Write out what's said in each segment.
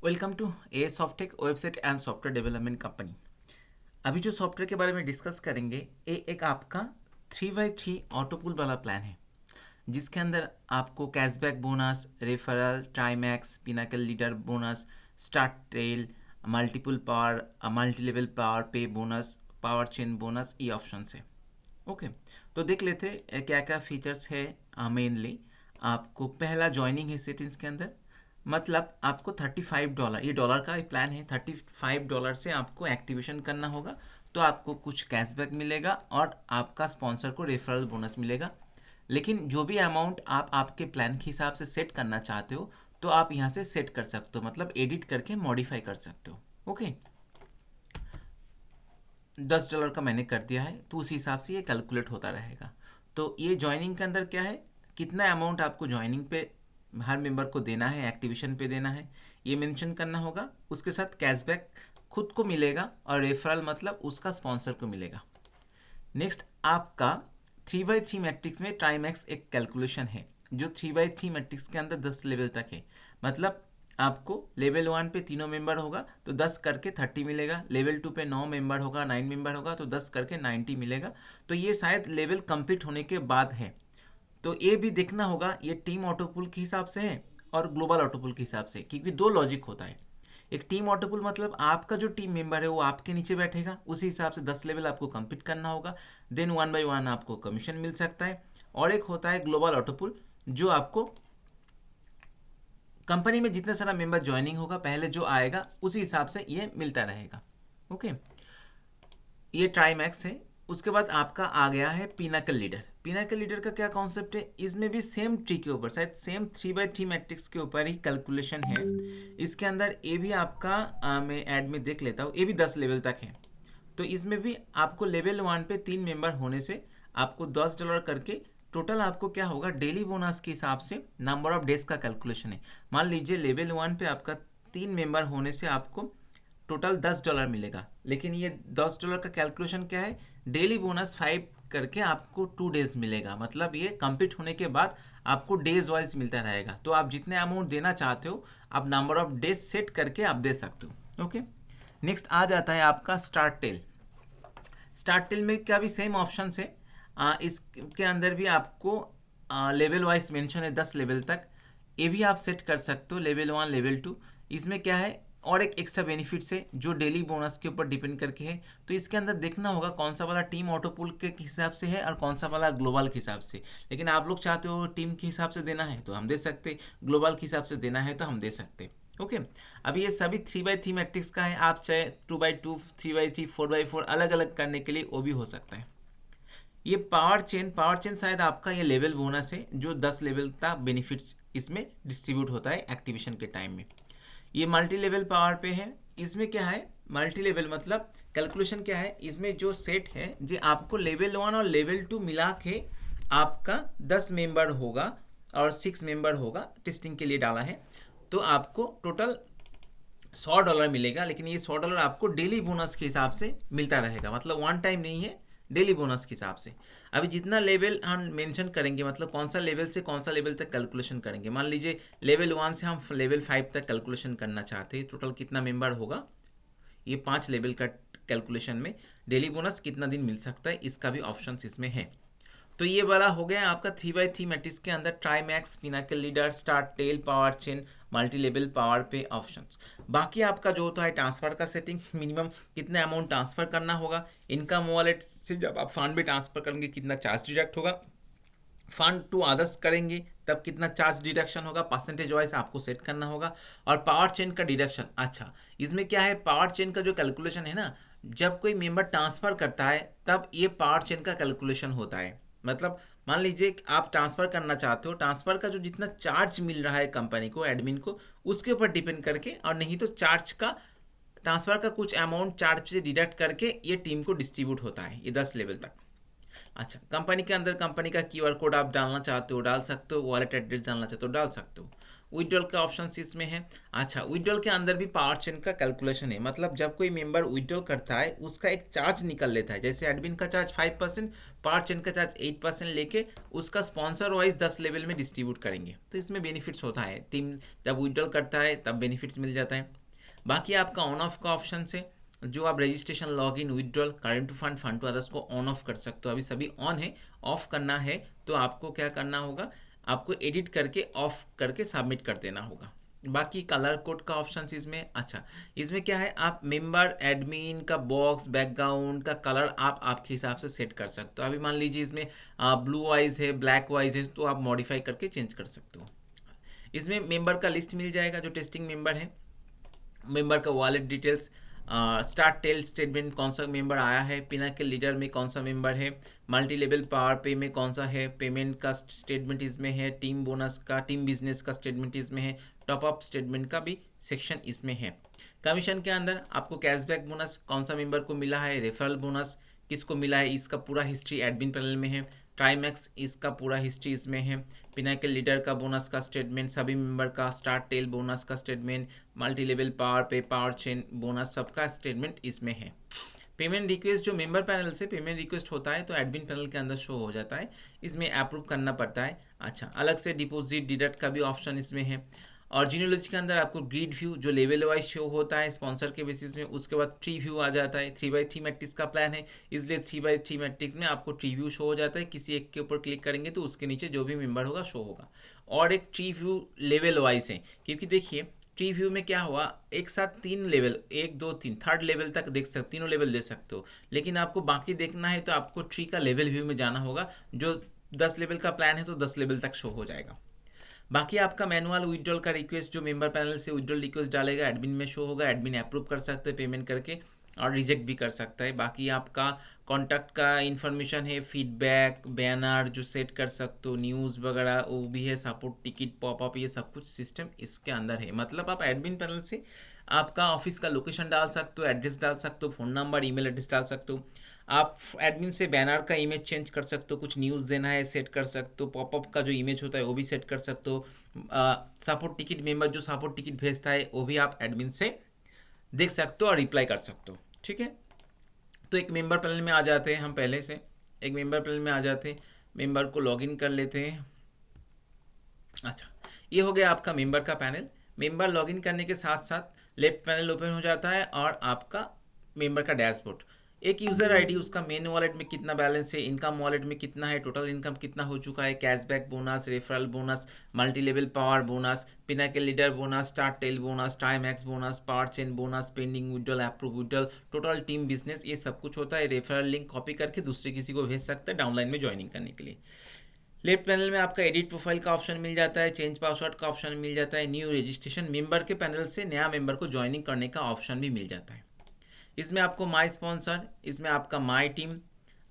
Welcome to a Softech website and software development company. अभी जो software के बारे में डिस्कस करेंगे ये एक आपका 3x3 ऑटो पुल वाला प्लान है, जिसके अंदर आपको cashback bonus, referral, Trimax, pinnacle leader bonus, start trail, multiple power, multi level power pay bonus, power chain bonus, ये ऑप्शन है। ओके, तो देख लेते क्या क्या फीचर्स है। मेनली आपको पहला ज्वाइनिंग है सेटिंग्स के अंदर, मतलब आपको $35, ये डॉलर का प्लान है, $35 से आपको एक्टिवेशन करना होगा तो आपको कुछ कैशबैक मिलेगा और आपका स्पॉन्सर को रेफरल बोनस मिलेगा। लेकिन जो भी अमाउंट आप आपके प्लान के हिसाब से सेट करना चाहते हो तो आप यहाँ से सेट कर सकते हो, मतलब एडिट करके मॉडिफाई कर सकते हो। ओके, $10 का मैंने कर दिया है तो उस हिसाब से ये कैलकुलेट होता रहेगा। तो ये ज्वाइनिंग के अंदर क्या है, कितना अमाउंट आपको ज्वाइनिंग पे हर मेंबर को देना है, एक्टिवेशन पे देना है, ये मेंशन करना होगा। उसके साथ कैशबैक खुद को मिलेगा और रेफरल मतलब उसका स्पॉन्सर को मिलेगा। नेक्स्ट आपका 3x3 मैट्रिक्स में टाइमैक्स एक कैलकुलेशन है, जो 3x3 मैट्रिक्स के अंदर 10 लेवल तक है। मतलब आपको लेवल 1 पे तीनों मेंबर होगा तो 10 करके 30 मिलेगा, लेवल 2 पे 9 मेंबर होगा, 9 मेंबर होगा तो 10 करके 90 मिलेगा। तो ये शायद लेवल कंप्लीट होने के बाद है। तो ये भी देखना होगा ये टीम ऑटोपुल के हिसाब से है और ग्लोबल ऑटोपुल के हिसाब से, क्योंकि दो लॉजिक होता है। एक टीम ऑटोपुल मतलब आपका जो टीम मेंबर है वो आपके नीचे बैठेगा, उसी हिसाब से 10 लेवल आपको कंप्लीट करना होगा, देन 1 by 1 आपको कमीशन मिल सकता है। और एक होता है ग्लोबल ऑटोपुल, जो आपको कंपनी में जितना सारा मेंबर ज्वाइनिंग होगा पहले जो आएगा उसी हिसाब से ये मिलता रहेगा। ओके, ये ट्राईमैक्स है। उसके बाद आपका आ गया है पिनाकल लीडर। पिनाकल लीडर का क्या कॉन्सेप्ट है, इसमें भी सेम ट्री के ऊपर, शायद सेम 3x3 मैट्रिक्स के ऊपर ही कैलकुलेशन है। इसके अंदर ये भी आपका मैं ऐड में देख लेता हूँ, ये भी 10 लेवल तक है। तो इसमें भी आपको लेवल 1 पे 3 मेंबर होने से आपको $10 करके टोटल आपको क्या होगा, डेली बोनस के हिसाब से नंबर ऑफ डेज का कैलकुलेशन है। मान लीजिए लेवल 1 पे आपका 3 मेंबर होने से आपको टोटल $10 मिलेगा, लेकिन ये $10 का कैलकुलेशन क्या है, डेली बोनस 5 करके आपको 2 डेज मिलेगा। मतलब ये कंप्लीट होने के बाद आपको डेज वाइज मिलता रहेगा। तो आप जितने अमाउंट देना चाहते हो आप नंबर ऑफ डेज सेट करके आप दे सकते हो। ओके, नेक्स्ट आ जाता है आपका स्टार्ट टेल। स्टार्ट टेल में क्या भी सेम ऑप्शन है। इसके अंदर भी आपको लेवल वाइज मेंशन है 10 लेवल तक, ये भी आप सेट कर सकते हो, लेवल 1 लेवल 2। इसमें क्या है और एक एक्स्ट्रा बेनिफिट्स है जो डेली बोनस के ऊपर डिपेंड करके है। तो इसके अंदर देखना होगा कौन सा वाला टीम ऑटोपुल के हिसाब से है और कौन सा वाला ग्लोबल के हिसाब से। लेकिन आप लोग चाहते हो टीम के हिसाब से देना है तो हम दे सकते, ग्लोबल के हिसाब से देना है तो हम दे सकते। ओके, अभी ये सभी 3x3 मैट्रिक्स का है, आप चाहे 2x2, 3x3, 4x4 अलग अलग करने के लिए वो भी हो सकता है। ये पावर चेन शायद आपका ये लेवल बोनस है, जो 10 लेवल का बेनिफिट्स इसमें डिस्ट्रीब्यूट होता है एक्टिवेशन के टाइम में। ये मल्टी लेवल पावर पे है। इसमें क्या है, मल्टी लेवल मतलब कैलकुलेशन क्या है, इसमें जो सेट है जो आपको लेवल 1 और लेवल 2 मिला के आपका 10 मेंबर होगा और 6 मेंबर होगा, टेस्टिंग के लिए डाला है। तो आपको टोटल $100 मिलेगा, लेकिन ये $100 आपको डेली बोनस के हिसाब से मिलता रहेगा, मतलब वन टाइम नहीं है, डेली बोनस के हिसाब से। अभी जितना लेवल हम मेंशन करेंगे, मतलब कौन सा लेवल से कौन सा लेवल तक कैलकुलेशन करेंगे। मान लीजिए लेवल 1 से हम लेवल 5 तक कैलकुलेशन करना चाहते हैं, टोटल कितना मेंबर होगा, ये 5 लेवल का कैलकुलेशन में डेली बोनस कितना दिन मिल सकता है, इसका भी ऑप्शन इसमें है। तो ये वाला हो गया आपका 3x3 मैट्रिक्स के अंदर Trimax, pinnacle leader, start tail, power chain, multi level power pay options. बाकी आपका जो होता है ट्रांसफर का सेटिंग, मिनिमम कितना अमाउंट ट्रांसफर करना होगा, इनकम वॉलेट से जब आप फंड भी ट्रांसफर करेंगे कितना चार्ज डिडक्ट होगा, फंड टू अदर्स करेंगे तब कितना चार्ज डिडक्शन होगा, परसेंटेज वाइज आपको सेट करना होगा। और पावर चेन का डिडक्शन, अच्छा इसमें क्या है, पावर चेन का जो कैलकुलेशन है ना, जब कोई मेंबर ट्रांसफर करता है तब ये पावर चेन का कैलकुलेशन होता है। मतलब मान लीजिए कि आप ट्रांसफ़र करना चाहते हो, ट्रांसफ़र का जो जितना चार्ज मिल रहा है कंपनी को, एडमिन को, उसके ऊपर डिपेंड करके, और नहीं तो चार्ज का, ट्रांसफ़र का कुछ अमाउंट चार्ज से डिडक्ट करके ये टीम को डिस्ट्रीब्यूट होता है, ये 10 लेवल तक। अच्छा, कंपनी के अंदर कंपनी का क्यूआर कोड आप डालना चाहते हो डाल सकते हो, वॉलेट एड्रेस डालना चाहते हो डाल सकते हो। विड्रॉल के ऑप्शन इसमें है। अच्छा, विड्रॉल के अंदर भी पावर चेन का कैलकुलेशन है, मतलब जब कोई मेंबर विड्रॉल करता है उसका एक चार्ज निकल लेता है, जैसे एडमिन का चार्ज 5%, पावर चेन का चार्ज 8% लेके उसका स्पॉन्सर वाइज 10 लेवल में डिस्ट्रीब्यूट करेंगे, तो इसमें बेनिफिट्स होता है। टीम जब विड्रॉल करता है तब बेनिफिट्स मिल जाता है। बाकी आपका ऑन ऑफ का ऑप्शन से जो आप registration, log in, withdrawal, current to fund, fund to others को ऑन ऑफ कर सकते हो। अभी सभी ऑन है, ऑफ करना है तो आपको क्या करना होगा, आपको एडिट करके ऑफ करके सबमिट कर देना होगा। बाकी कलर कोड का ऑप्शन इसमें। अच्छा, इसमें क्या है, आप मेंबर एडमिन का बॉक्स बैकग्राउंड का कलर आप आपके हिसाब से सेट कर सकते हो। अभी मान लीजिए इसमें ब्लू वाइज है, ब्लैक वाइज है, तो आप मॉडिफाई करके चेंज कर सकते हो। इसमें मेंबर का लिस्ट मिल जाएगा जो टेस्टिंग मेंबर है, मेंबर का wallet details, start tell statement कौन सा मेंबर आया है, पिनाकल लीडर में कौन सा मेंबर है, मल्टी लेवल पावर पे में कौन सा है, पेमेंट का स्टेटमेंट इसमें है, टीम बोनस का, टीम बिजनेस का स्टेटमेंट इसमें है, टॉप अप स्टेटमेंट का भी सेक्शन इसमें है। कमीशन के अंदर आपको कैशबैक बोनस कौन सा मेंबर को मिला है, रेफरल बोनस किसको मिला है, इसका पूरा हिस्ट्री एडमिन पैनल में है। ट्राईमैक्स इसका पूरा हिस्ट्री इसमें है। पिनाकल लीडर का बोनस का स्टेटमेंट, सभी मेंबर का स्टार्ट टेल बोनस का स्टेटमेंट, मल्टी लेवल पावर पे, पावर चेन बोनस, सबका स्टेटमेंट इसमें है। पेमेंट रिक्वेस्ट जो मेंबर पैनल से पेमेंट रिक्वेस्ट होता है तो एडमिन पैनल के अंदर शो हो जाता है, इसमें अप्रूव करना पड़ता है। अच्छा, अलग से डिपॉजिट डिडक्ट का भी ऑप्शन इसमें है। और जीनियोलॉजी के अंदर आपको ग्रिड व्यू जो लेवल वाइज शो होता है स्पॉन्सर के बेसिस में, उसके बाद ट्री व्यू आ जाता है। 3x3 मैट्रिक्स का प्लान है, इसलिए 3x3 मैट्रिक्स में आपको ट्री व्यू शो हो जाता है। किसी एक के ऊपर क्लिक करेंगे तो उसके नीचे जो भी मेंबर होगा शो होगा। और एक ट्री व्यू लेवल वाइज है, क्योंकि देखिए ट्री व्यू में क्या हुआ, एक साथ 3 लेवल, 1 2 3 थर्ड लेवल तक देख सकते, तीनों लेवल दे सकते हो, लेकिन आपको बाकी देखना है तो आपको ट्री का लेवल व्यू में जाना होगा। जो 10 लेवल का प्लान है तो 10 लेवल तक शो हो जाएगा। बाकी आपका मैनुअल विड्रॉल का रिक्वेस्ट जो मेंबर पैनल से विड्रॉल रिक्वेस्ट डालेगा एडमिन में शो होगा, एडमिन अप्रूव कर सकते हैं पेमेंट करके और रिजेक्ट भी कर सकता है। बाकी आपका कॉन्टैक्ट का इन्फॉर्मेशन है, फीडबैक, बैनर जो सेट कर सकते हो, न्यूज़ वगैरह वो भी है, सपोर्ट टिकट, पॉपअप, ये सब कुछ सिस्टम इसके अंदर है। मतलब आप एडमिन पैनल से आपका ऑफिस का लोकेशन डाल सकते हो, एड्रेस डाल सकते हो, फ़ोन नंबर, ईमेल एड्रेस डाल सकते हो। आप एडमिन से बैनर का इमेज चेंज कर सकते हो, कुछ न्यूज़ देना है सेट कर सकते हो, पॉपअप का जो इमेज होता है वो भी सेट कर सकते हो। सपोर्ट टिकट मेंबर जो सपोर्ट टिकट भेजता है वो भी आप एडमिन से देख सकते हो और रिप्लाई कर सकते हो। ठीक है, तो एक मेंबर पैनल में आ जाते हैं हम, पहले से एक मेंबर पैनल में आ जाते हैं, मेंबर को लॉगिन कर लेते हैं। अच्छा, ये हो गया आपका मेंबर का पैनल। मेंबर लॉगिन करने के साथ साथ लेफ्ट पैनल ओपन हो जाता है और आपका मेंबर का डैशबोर्ड, एक यूज़र आईडी, उसका मेन वॉलेट में कितना बैलेंस है, इनकम वॉलेट में कितना है, टोटल इनकम कितना हो चुका है, cashback bonus, referral bonus, multi level power bonus, pinnacle leader bonus, start tail bonus, Trimax bonus, power chain bonus, pending withdrawal, approve withdrawal, total team business, ये सब कुछ होता है। रेफरल लिंक कॉपी करके दूसरे किसी को भेज सकते हैं डाउनलाइन में ज्वाइनिंग करने के लिए। लेफ्ट पैनल में आपका एडिट प्रोफाइल का ऑप्शन मिल जाता है, चेंज पासवर्ड का ऑप्शन मिल जाता है, न्यू रजिस्ट्रेशन, मेंबर के पैनल से नया मेंबर को ज्वाइनिंग करने का ऑप्शन भी मिल जाता है। इसमें आपको माई स्पॉन्सर, इसमें आपका माई टीम,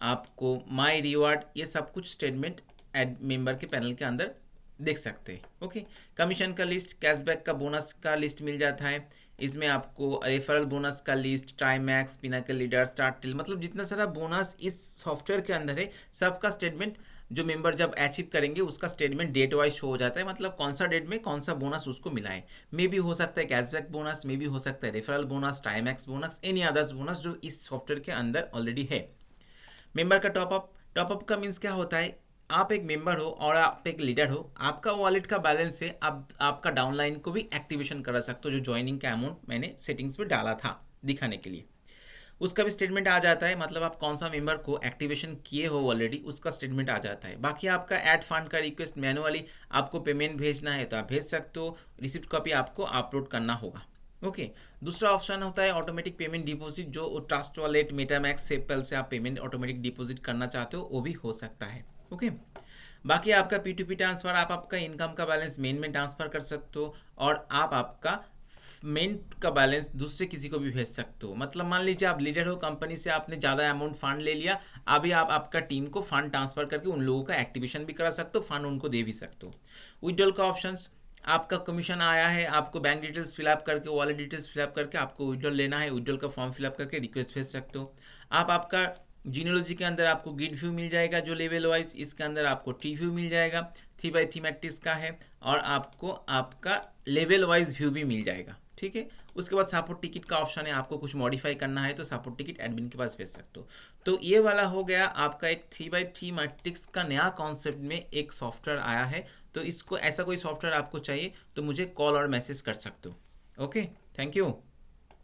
आपको माई रिवार्ड, ये सब कुछ स्टेटमेंट एड मेंबर के पैनल के अंदर देख सकते हैं। ओके, कमीशन का लिस्ट, कैशबैक का बोनस का लिस्ट मिल जाता है। इसमें आपको रेफरल बोनस का list, Trimax, pinnacle leader, start till, मतलब जितना सारा बोनस इस सॉफ्टवेयर के अंदर है सबका स्टेटमेंट जो मेंबर जब अचीव करेंगे उसका स्टेटमेंट डेट वाइज शो हो जाता है, मतलब कौन सा डेट में कौन सा बोनस उसको मिला है। मे भी हो सकता है कैशबैक बोनस, मे भी हो सकता है referral bonus, Trimax bonus, any others bonus जो इस सॉफ्टवेयर के अंदर ऑलरेडी है। मेंबर का टॉपअप, टॉपअप का मीन्स क्या होता है, आप एक मेंबर हो और आप एक लीडर हो, आपका वॉलेट का बैलेंस से आप आपका डाउनलाइन को भी एक्टिवेशन करा सकते हो। जो ज्वाइनिंग का अमाउंट मैंने सेटिंग्स पे डाला था दिखाने के लिए, उसका भी स्टेटमेंट आ जाता है, मतलब आप कौन सा मेंबर को एक्टिवेशन किए हो ऑलरेडी उसका स्टेटमेंट आ जाता है। बाकी आपका ऐड फंड का रिक्वेस्ट, मैनुअली आपको पेमेंट भेजना है तो आप भेज सकते हो, रिसिप्ट कॉपी आपको अपलोड करना होगा। ओके, दूसरा ऑप्शन होता है ऑटोमेटिक पेमेंट डिपॉजिट, जो ट्रस्ट वॉलेट, मेटामैक्स, सेपल से आप पेमेंट ऑटोमेटिक डिपॉजिट करना चाहते हो वो भी हो सकता है। ओके, बाकी आपका P2P ट्रांसफ़र, आप आपका इनकम का बैलेंस मेन में ट्रांसफ़र कर सकते हो और आप आपका मेन का बैलेंस दूसरे किसी को भी भेज सकते हो। मतलब मान लीजिए आप लीडर हो कंपनी से, आपने ज़्यादा अमाउंट फंड ले लिया, अभी आप आपका टीम को फंड ट्रांसफ़र करके उन लोगों का एक्टिवेशन भी करा सकते हो, फंड उनको दे भी सकते हो। विड्रॉल का ऑप्शंस, आपका कमीशन आया है, आपको बैंक डिटेल्स फिलअप करके, वॉलेट डिटेल्स फिलअप करके आपको विड्रॉल लेना है, विड्रॉल का फॉर्म फिलअप करके रिक्वेस्ट भेज सकते हो। आप आपका जीनियोलॉजी के अंदर आपको गिड व्यू मिल जाएगा जो लेवल वाइज, इसके अंदर आपको टी व्यू मिल जाएगा, 3x3 मैट्रिक्स का है, और आपको आपका लेवल वाइज व्यू भी मिल जाएगा। ठीक है, उसके बाद सपोर्ट टिकट का ऑप्शन है, आपको कुछ मॉडिफाई करना है तो सपोर्ट टिकट एडमिन के पास भेज सकते हो। तो ये वाला हो गया आपका एक 3x3 मैट्रिक्स का नया कॉन्सेप्ट में एक सॉफ्टवेयर आया है। तो इसको ऐसा कोई सॉफ्टवेयर आपको चाहिए तो मुझे कॉल और मैसेज कर सकते हो। Okay, thank you.